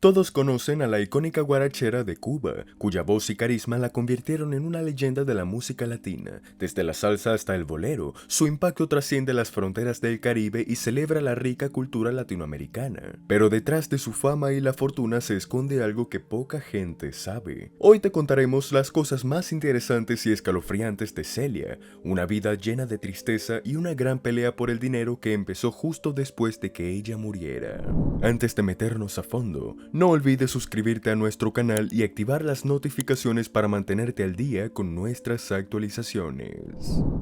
Todos conocen a la icónica guarachera de Cuba, cuya voz y carisma la convirtieron en una leyenda de la música latina. Desde la salsa hasta el bolero, su impacto trasciende las fronteras del Caribe y celebra la rica cultura latinoamericana. Pero detrás de su fama y la fortuna se esconde algo que poca gente sabe. Hoy te contaremos las cosas más interesantes y escalofriantes de Celia, una vida llena de tristeza y una gran pelea por el dinero que empezó justo después de que ella muriera. Antes de meternos a fondo, no olvides suscribirte a nuestro canal y activar las notificaciones para mantenerte al día con nuestras actualizaciones.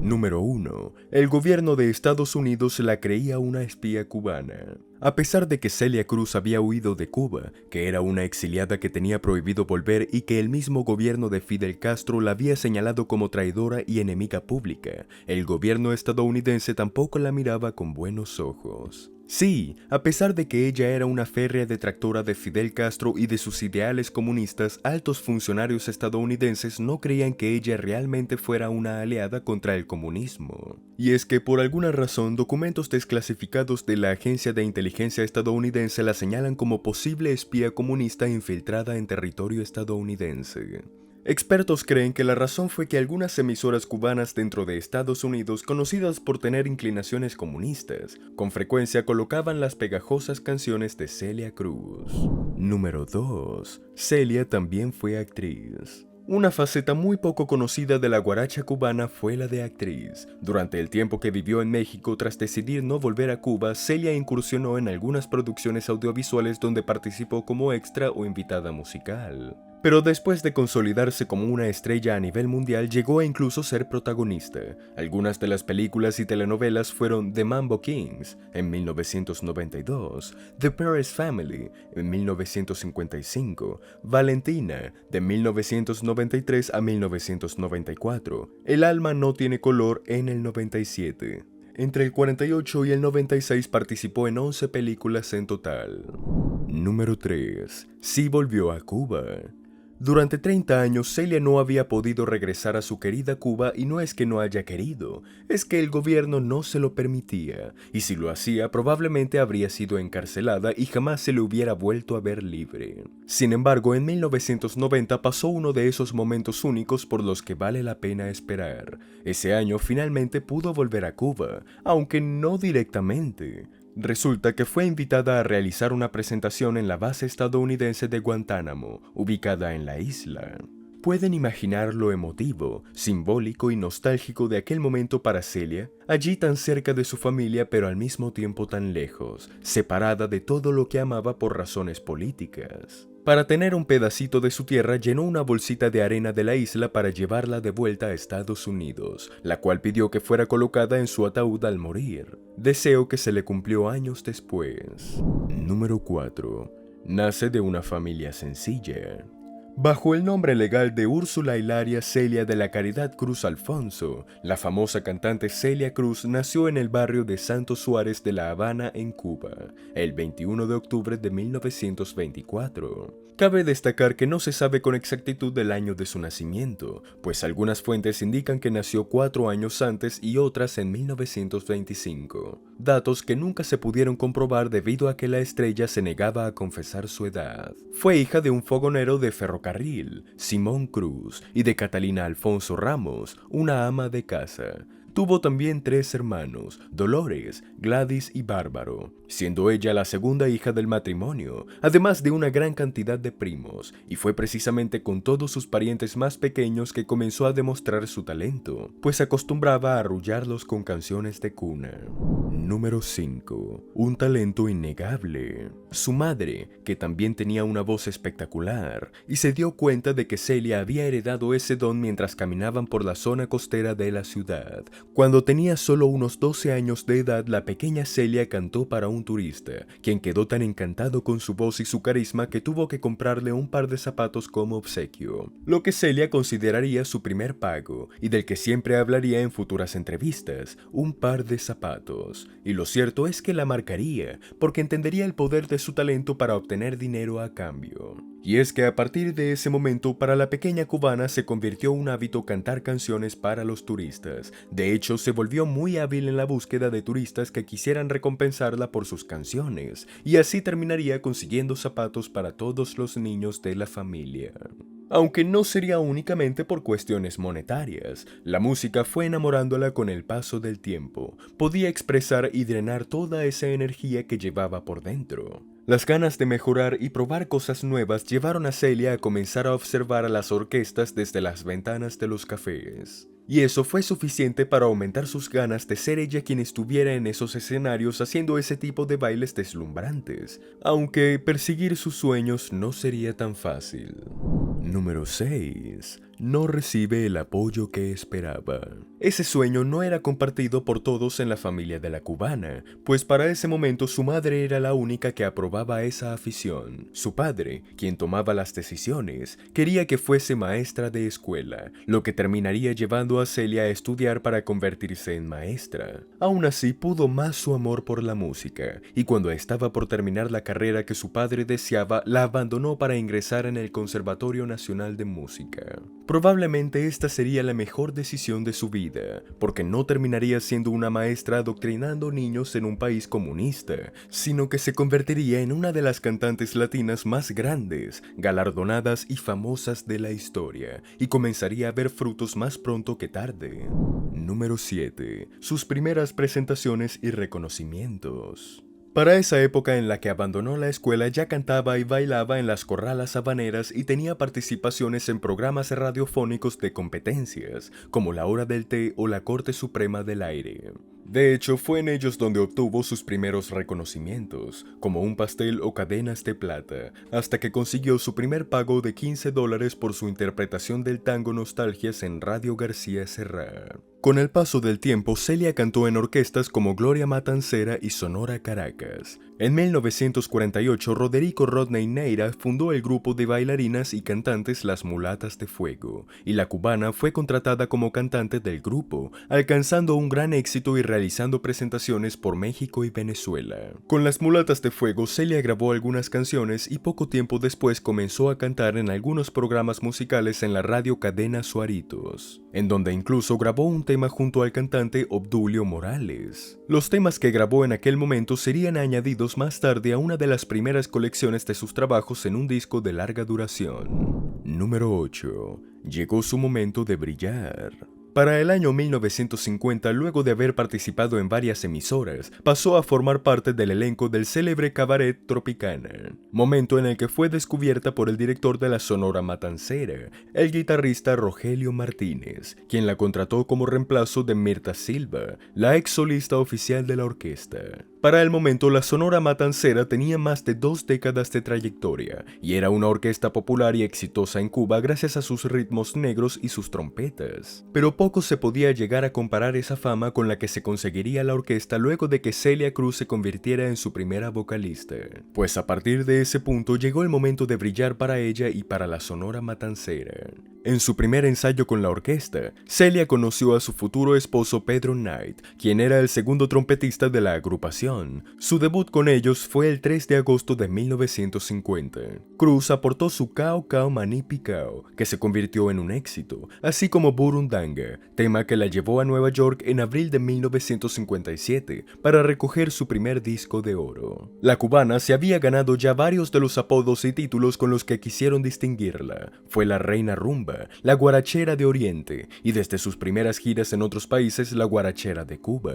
Número 1. El gobierno de Estados Unidos la creía una espía cubana. A pesar de que Celia Cruz había huido de Cuba, que era una exiliada que tenía prohibido volver y que el mismo gobierno de Fidel Castro la había señalado como traidora y enemiga pública, el gobierno estadounidense tampoco la miraba con buenos ojos. Sí, a pesar de que ella era una férrea detractora de Fidel Castro y de sus ideales comunistas, altos funcionarios estadounidenses no creían que ella realmente fuera una aliada contra el comunismo. Y es que por alguna razón documentos desclasificados de la agencia de inteligencia estadounidense la señalan como posible espía comunista infiltrada en territorio estadounidense. Expertos creen que la razón fue que algunas emisoras cubanas dentro de Estados Unidos, conocidas por tener inclinaciones comunistas, con frecuencia colocaban las pegajosas canciones de Celia Cruz. Número 2. Celia también fue actriz. Una faceta muy poco conocida de la guaracha cubana fue la de actriz. Durante el tiempo que vivió en México, tras decidir no volver a Cuba, Celia incursionó en algunas producciones audiovisuales donde participó como extra o invitada musical. Pero después de consolidarse como una estrella a nivel mundial, llegó a incluso ser protagonista. Algunas de las películas y telenovelas fueron The Mambo Kings, en 1992, The Paris Family, en 1955, Valentina, de 1993 a 1994, El alma no tiene color, en el 97. Entre el 48 y el 96 participó en 11 películas en total. Número 3. Sí volvió a Cuba. Durante 30 años, Celia no había podido regresar a su querida Cuba y no es que no haya querido, es que el gobierno no se lo permitía, y si lo hacía probablemente habría sido encarcelada y jamás se le hubiera vuelto a ver libre. Sin embargo, en 1990 pasó uno de esos momentos únicos por los que vale la pena esperar. Ese año finalmente pudo volver a Cuba, aunque no directamente. Resulta que fue invitada a realizar una presentación en la base estadounidense de Guantánamo, ubicada en la isla. ¿Pueden imaginar lo emotivo, simbólico y nostálgico de aquel momento para Celia? Allí tan cerca de su familia pero al mismo tiempo tan lejos, separada de todo lo que amaba por razones políticas. Para tener un pedacito de su tierra, llenó una bolsita de arena de la isla para llevarla de vuelta a Estados Unidos, la cual pidió que fuera colocada en su ataúd al morir. Deseo que se le cumplió años después. Número 4. Nace de una familia sencilla. Bajo el nombre legal de Úrsula Hilaria Celia de la Caridad Cruz Alfonso, la famosa cantante Celia Cruz nació en el barrio de Santo Suárez de La Habana, en Cuba, el 21 de octubre de 1924. Cabe destacar que no se sabe con exactitud el año de su nacimiento, pues algunas fuentes indican que nació 4 años antes y otras en 1925, datos que nunca se pudieron comprobar debido a que la estrella se negaba a confesar su edad. Fue hija de un fogonero de ferrocarril, Simón Cruz, y de Catalina Alfonso Ramos, una ama de casa. Tuvo también 3 hermanos, Dolores, Gladys y Bárbaro, siendo ella la segunda hija del matrimonio, además de una gran cantidad de primos, y fue precisamente con todos sus parientes más pequeños que comenzó a demostrar su talento, pues acostumbraba a arrullarlos con canciones de cuna. Número 5. Un talento innegable. Su madre, que también tenía una voz espectacular, y se dio cuenta de que Celia había heredado ese don mientras caminaban por la zona costera de la ciudad. Cuando tenía solo unos 12 años de edad, la pequeña Celia cantó para un turista, quien quedó tan encantado con su voz y su carisma que tuvo que comprarle un par de zapatos como obsequio, lo que Celia consideraría su primer pago y del que siempre hablaría en futuras entrevistas, un par de zapatos. Y lo cierto es que la marcaría, porque entendería el poder de su talento para obtener dinero a cambio. Y es que a partir de ese momento, para la pequeña cubana se convirtió un hábito cantar canciones para los turistas. De De hecho, se volvió muy hábil en la búsqueda de turistas que quisieran recompensarla por sus canciones, y así terminaría consiguiendo zapatos para todos los niños de la familia. Aunque no sería únicamente por cuestiones monetarias, la música fue enamorándola con el paso del tiempo. Podía expresar y drenar toda esa energía que llevaba por dentro. Las ganas de mejorar y probar cosas nuevas llevaron a Celia a comenzar a observar a las orquestas desde las ventanas de los cafés. Y eso fue suficiente para aumentar sus ganas de ser ella quien estuviera en esos escenarios haciendo ese tipo de bailes deslumbrantes, aunque perseguir sus sueños no sería tan fácil. Número 6. No recibe el apoyo que esperaba. Ese sueño no era compartido por todos en la familia de la cubana, pues para ese momento su madre era la única que aprobaba esa afición. Su padre, quien tomaba las decisiones, quería que fuese maestra de escuela, lo que terminaría llevando a Celia a estudiar para convertirse en maestra. Aún así, pudo más su amor por la música, y cuando estaba por terminar la carrera que su padre deseaba, la abandonó para ingresar en el Conservatorio Nacional de Música. Probablemente esta sería la mejor decisión de su vida, porque no terminaría siendo una maestra adoctrinando niños en un país comunista, sino que se convertiría en una de las cantantes latinas más grandes, galardonadas y famosas de la historia, y comenzaría a ver frutos más pronto que tarde. Número 7. Sus primeras presentaciones y reconocimientos. Para esa época en la que abandonó la escuela ya cantaba y bailaba en las corralas habaneras y tenía participaciones en programas radiofónicos de competencias, como La Hora del Té o La Corte Suprema del Aire. De hecho, fue en ellos donde obtuvo sus primeros reconocimientos, como un pastel o cadenas de plata, hasta que consiguió su primer pago de $15 por su interpretación del tango Nostalgias en Radio García Serra. Con el paso del tiempo, Celia cantó en orquestas como Gloria Matancera y Sonora Caracas. En 1948, Roderico Rodney Neira fundó el grupo de bailarinas y cantantes Las Mulatas de Fuego, y la cubana fue contratada como cantante del grupo, alcanzando un gran éxito y realizando presentaciones por México y Venezuela. Con Las Mulatas de Fuego, Celia grabó algunas canciones y poco tiempo después comenzó a cantar en algunos programas musicales en la radio Cadena Suaritos, en donde incluso grabó un tema junto al cantante Obdulio Morales. Los temas que grabó en aquel momento serían añadidos más tarde a una de las primeras colecciones de sus trabajos en un disco de larga duración. Número 8. Llegó su momento de brillar. Para el año 1950, luego de haber participado en varias emisoras, pasó a formar parte del elenco del célebre cabaret Tropicana, momento en el que fue descubierta por el director de la Sonora Matancera, el guitarrista Rogelio Martínez, quien la contrató como reemplazo de Mirta Silva, la ex solista oficial de la orquesta. Para el momento, la Sonora Matancera tenía más de 2 décadas de trayectoria y era una orquesta popular y exitosa en Cuba gracias a sus ritmos negros y sus trompetas. Pero poco se podía llegar a comparar esa fama con la que se conseguiría la orquesta luego de que Celia Cruz se convirtiera en su primera vocalista. Pues a partir de ese punto llegó el momento de brillar para ella y para la Sonora Matancera. En su primer ensayo con la orquesta, Celia conoció a su futuro esposo Pedro Knight, quien era el segundo trompetista de la agrupación. Su debut con ellos fue el 3 de agosto de 1950. Cruz aportó su Cao Cao Maní Picao, que se convirtió en un éxito, así como Burundanga, tema que la llevó a Nueva York en abril de 1957 para recoger su primer disco de oro. La cubana se había ganado ya varios de los apodos y títulos con los que quisieron distinguirla. Fue la Reina Rumba, la Guarachera de Oriente y desde sus primeras giras en otros países la Guarachera de Cuba.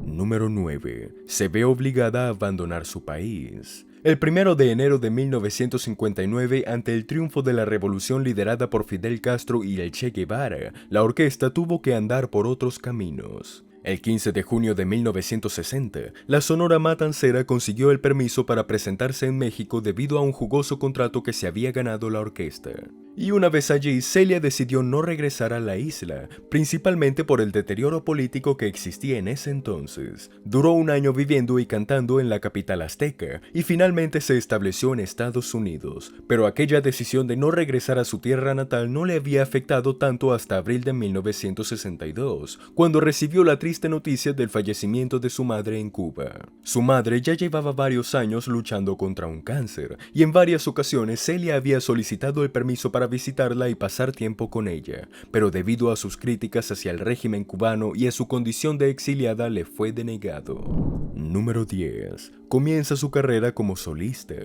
Número 9. Se ve obligada a abandonar su país. El 1 de enero de 1959, ante el triunfo de la revolución liderada por Fidel Castro y el Che Guevara, la orquesta tuvo que andar por otros caminos. El 15 de junio de 1960, la Sonora Matancera consiguió el permiso para presentarse en México debido a un jugoso contrato que se había ganado la orquesta. Y una vez allí, Celia decidió no regresar a la isla, principalmente por el deterioro político que existía en ese entonces. Duró un año viviendo y cantando en la capital azteca, y finalmente se estableció en Estados Unidos, pero aquella decisión de no regresar a su tierra natal no le había afectado tanto hasta abril de 1962, cuando recibió la triste noticia del fallecimiento de su madre en Cuba. Su madre ya llevaba varios años luchando contra un cáncer, y en varias ocasiones Celia había solicitado el permiso para visitarla y pasar tiempo con ella, pero debido a sus críticas hacia el régimen cubano y a su condición de exiliada le fue denegado. Número 10. Comienza su carrera como solista.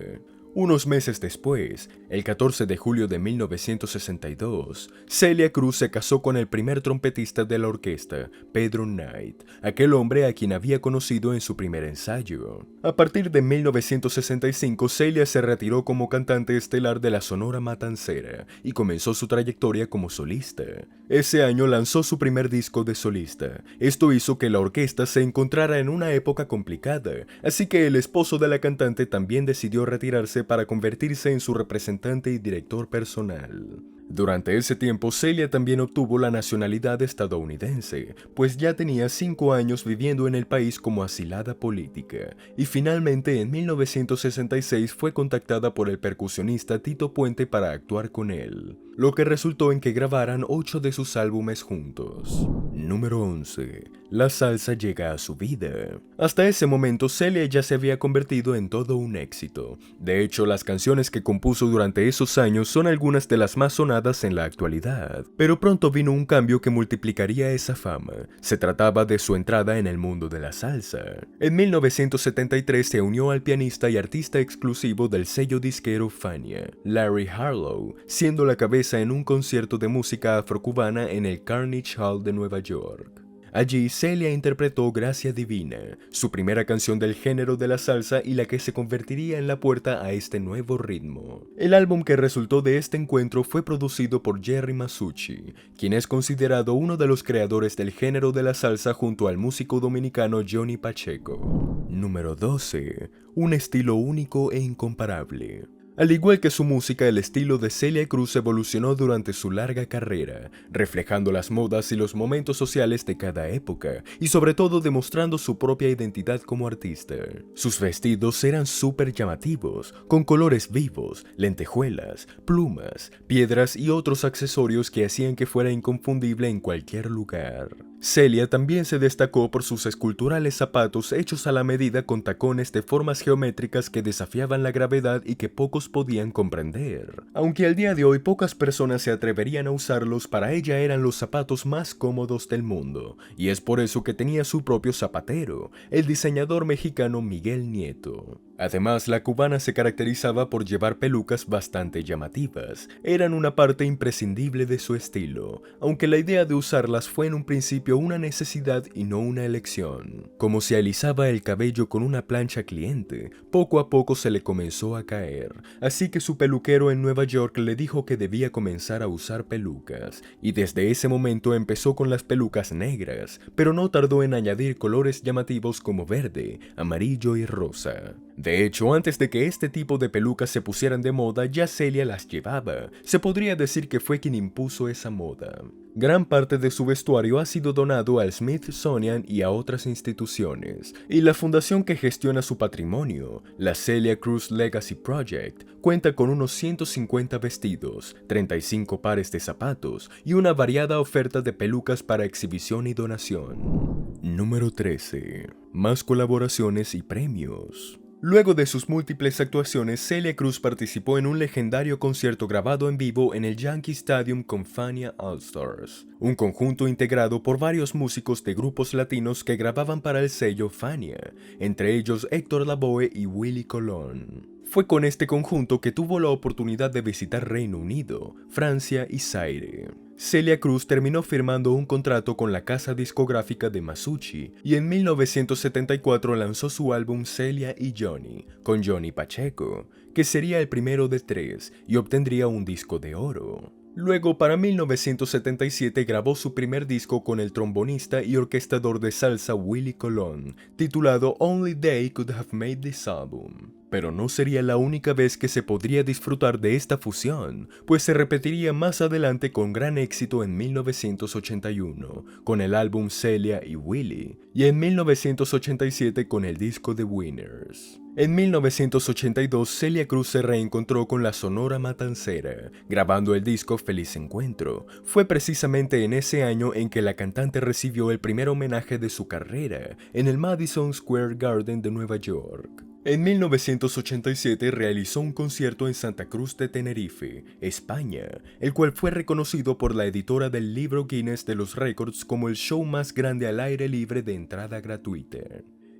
Unos meses después, el 14 de julio de 1962, Celia Cruz se casó con el primer trompetista de la orquesta, Pedro Knight, aquel hombre a quien había conocido en su primer ensayo. A partir de 1965, Celia se retiró como cantante estelar de la Sonora Matancera y comenzó su trayectoria como solista. Ese año lanzó su primer disco de solista. Esto hizo que la orquesta se encontrara en una época complicada, así que el esposo de la cantante también decidió retirarse para convertirse en su representante y director personal. Durante ese tiempo, Celia también obtuvo la nacionalidad estadounidense, pues ya tenía 5 años viviendo en el país como asilada política, y finalmente en 1966 fue contactada por el percusionista Tito Puente para actuar con él, lo que resultó en que grabaran 8 de sus álbumes juntos. Número 11. La salsa llega a su vida. Hasta ese momento, Celia ya se había convertido en todo un éxito. De hecho, las canciones que compuso durante esos años son algunas de las más sonadas en la actualidad. Pero pronto vino un cambio que multiplicaría esa fama. Se trataba de su entrada en el mundo de la salsa. En 1973 se unió al pianista y artista exclusivo del sello disquero Fania, Larry Harlow, siendo la cabeza en un concierto de música afrocubana en el Carnegie Hall de Nueva York. Allí Celia interpretó Gracia Divina, su primera canción del género de la salsa y la que se convertiría en la puerta a este nuevo ritmo. El álbum que resultó de este encuentro fue producido por Jerry Masucci, quien es considerado uno de los creadores del género de la salsa junto al músico dominicano Johnny Pacheco. Número 12. Un estilo único e incomparable. Al igual que su música, el estilo de Celia Cruz evolucionó durante su larga carrera, reflejando las modas y los momentos sociales de cada época, y sobre todo demostrando su propia identidad como artista. Sus vestidos eran súper llamativos, con colores vivos, lentejuelas, plumas, piedras y otros accesorios que hacían que fuera inconfundible en cualquier lugar. Celia también se destacó por sus esculturales zapatos hechos a la medida con tacones de formas geométricas que desafiaban la gravedad y que pocos podían comprender. Aunque al día de hoy pocas personas se atreverían a usarlos, para ella eran los zapatos más cómodos del mundo, y es por eso que tenía su propio zapatero, el diseñador mexicano Miguel Nieto. Además, la cubana se caracterizaba por llevar pelucas bastante llamativas. Eran una parte imprescindible de su estilo, aunque la idea de usarlas fue en un principio una necesidad y no una elección. Como se alisaba el cabello con una plancha cliente, poco a poco se le comenzó a caer, así que su peluquero en Nueva York le dijo que debía comenzar a usar pelucas, y desde ese momento empezó con las pelucas negras, pero no tardó en añadir colores llamativos como verde, amarillo y rosa. De hecho, antes de que este tipo de pelucas se pusieran de moda, ya Celia las llevaba. Se podría decir que fue quien impuso esa moda. Gran parte de su vestuario ha sido donado al Smithsonian y a otras instituciones, y la fundación que gestiona su patrimonio, la Celia Cruz Legacy Project, cuenta con unos 150 vestidos, 35 pares de zapatos y una variada oferta de pelucas para exhibición y donación. Número 13. Más colaboraciones y premios. Luego de sus múltiples actuaciones, Celia Cruz participó en un legendario concierto grabado en vivo en el Yankee Stadium con Fania All Stars, un conjunto integrado por varios músicos de grupos latinos que grababan para el sello Fania, entre ellos Héctor Lavoe y Willie Colón. Fue con este conjunto que tuvo la oportunidad de visitar Reino Unido, Francia y Zaire. Celia Cruz terminó firmando un contrato con la casa discográfica de Masucci y en 1974 lanzó su álbum Celia y Johnny, con Johnny Pacheco, que sería el primero de 3 y obtendría un disco de oro. Luego, para 1977, grabó su primer disco con el trombonista y orquestador de salsa Willie Colón, titulado Only They Could Have Made This Album. Pero no sería la única vez que se podría disfrutar de esta fusión, pues se repetiría más adelante con gran éxito en 1981, con el álbum Celia y Willie, y en 1987 con el disco The Winners. En 1982, Celia Cruz se reencontró con la Sonora Matancera, grabando el disco Feliz Encuentro. Fue precisamente en ese año en que la cantante recibió el primer homenaje de su carrera, en el Madison Square Garden de Nueva York. En 1987 realizó un concierto en Santa Cruz de Tenerife, España, el cual fue reconocido por la editora del libro Guinness de los Récords como el show más grande al aire libre de entrada gratuita.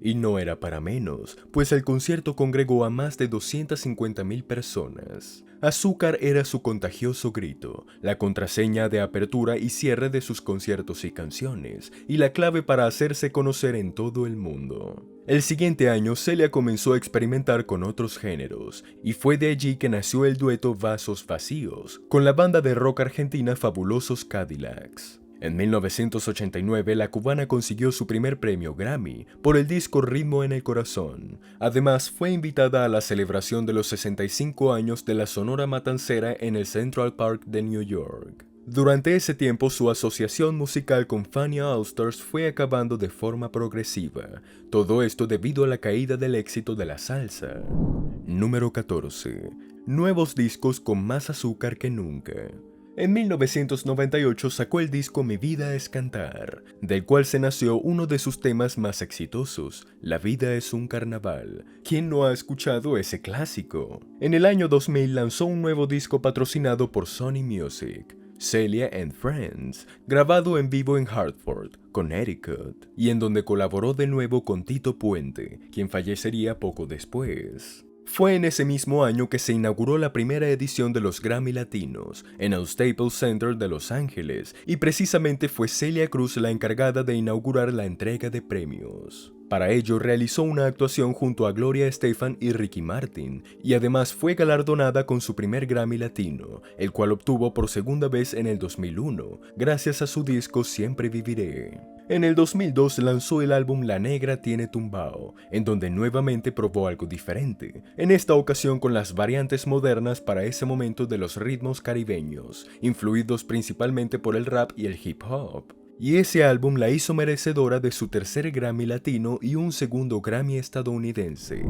Y no era para menos, pues el concierto congregó a más de 250.000 personas. Azúcar era su contagioso grito, la contraseña de apertura y cierre de sus conciertos y canciones, y la clave para hacerse conocer en todo el mundo. El siguiente año, Celia comenzó a experimentar con otros géneros, y fue de allí que nació el dueto Vasos Vacíos, con la banda de rock argentina Fabulosos Cadillacs. En 1989, la cubana consiguió su primer premio Grammy por el disco Ritmo en el Corazón. Además, fue invitada a la celebración de los 65 años de la Sonora Matancera en el Central Park de New York. Durante ese tiempo, su asociación musical con Fania All Stars fue acabando de forma progresiva. Todo esto debido a la caída del éxito de la salsa. Número 14. Nuevos discos con más azúcar que nunca. En 1998 sacó el disco Mi vida es cantar, del cual se nació uno de sus temas más exitosos, La vida es un carnaval. ¿Quién no ha escuchado ese clásico? En el año 2000 lanzó un nuevo disco patrocinado por Sony Music, Celia and Friends, grabado en vivo en Hartford, Connecticut, y en donde colaboró de nuevo con Tito Puente, quien fallecería poco después. Fue en ese mismo año que se inauguró la primera edición de los Grammy Latinos en el Staples Center de Los Ángeles, y precisamente fue Celia Cruz la encargada de inaugurar la entrega de premios. Para ello realizó una actuación junto a Gloria Estefan y Ricky Martin, y además fue galardonada con su primer Grammy Latino, el cual obtuvo por segunda vez en el 2001, gracias a su disco Siempre Viviré. En el 2002 lanzó el álbum La Negra Tiene Tumbao, en donde nuevamente probó algo diferente, en esta ocasión con las variantes modernas para ese momento de los ritmos caribeños, influidos principalmente por el rap y el hip hop. Y ese álbum la hizo merecedora de su tercer Grammy Latino y un segundo Grammy estadounidense.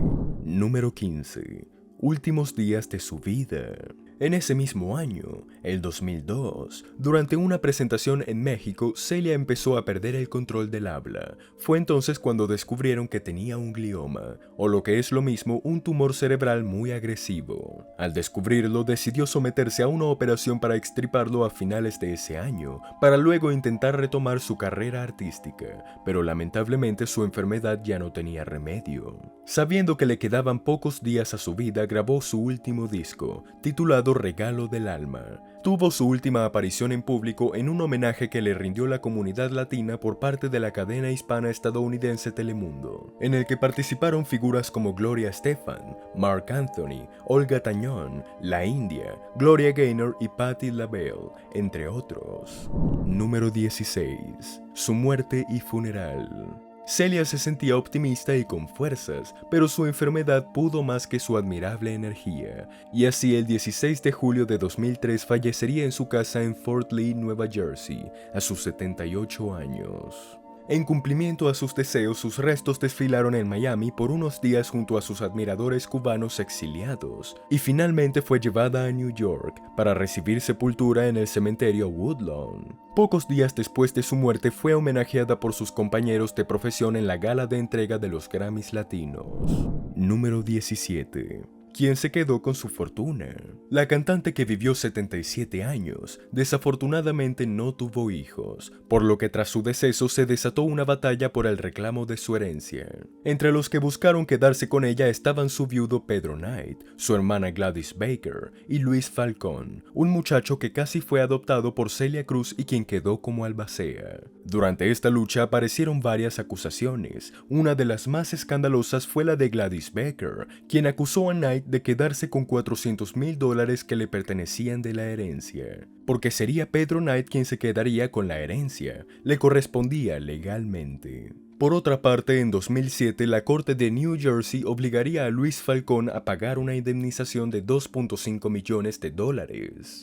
Número 15. Últimos días de su vida. En ese mismo año, el 2002, durante una presentación en México, Celia empezó a perder el control del habla. Fue entonces cuando descubrieron que tenía un glioma, o lo que es lo mismo, un tumor cerebral muy agresivo. Al descubrirlo, decidió someterse a una operación para extirparlo a finales de ese año, para luego intentar retomar su carrera artística, pero lamentablemente su enfermedad ya no tenía remedio. Sabiendo que le quedaban pocos días a su vida, grabó su último disco, titulado Regalo del Alma. Tuvo su última aparición en público en un homenaje que le rindió la comunidad latina por parte de la cadena hispana estadounidense Telemundo, en el que participaron figuras como Gloria Estefan, Marc Anthony, Olga Tañón, La India, Gloria Gaynor y Patti LaBelle, entre otros. Número 16. Su muerte y funeral. Celia se sentía optimista y con fuerzas, pero su enfermedad pudo más que su admirable energía, y así el 16 de julio de 2003 fallecería en su casa en Fort Lee, Nueva Jersey, a sus 78 años. En cumplimiento a sus deseos, sus restos desfilaron en Miami por unos días junto a sus admiradores cubanos exiliados, y finalmente fue llevada a New York para recibir sepultura en el cementerio Woodlawn. Pocos días después de su muerte fue homenajeada por sus compañeros de profesión en la gala de entrega de los Grammys Latinos. Número 17. ¿Quién se quedó con su fortuna? La cantante, que vivió 77 años, desafortunadamente no tuvo hijos, por lo que tras su deceso se desató una batalla por el reclamo de su herencia. Entre los que buscaron quedarse con ella estaban su viudo Pedro Knight, su hermana Gladys Baker y Luis Falcón, un muchacho que casi fue adoptado por Celia Cruz y quien quedó como albacea. Durante esta lucha aparecieron varias acusaciones. Una de las más escandalosas fue la de Gladys Baker, quien acusó a Knight de quedarse con $400,000 que le pertenecían de la herencia, porque sería Pedro Knight quien se quedaría con la herencia, le correspondía legalmente. Por otra parte, en 2007, la Corte de New Jersey obligaría a Luis Falcón a pagar una indemnización de $2.5 millones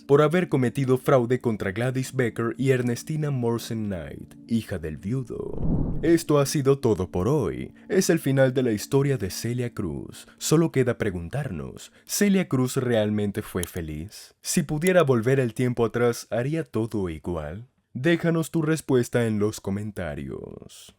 por haber cometido fraude contra Gladys Baker y Ernestina Morrison Knight, hija del viudo. Esto ha sido todo por hoy. Es el final de la historia de Celia Cruz. Solo queda preguntarnos, ¿Celia Cruz realmente fue feliz? Si pudiera volver el tiempo atrás, ¿haría todo igual? Déjanos tu respuesta en los comentarios.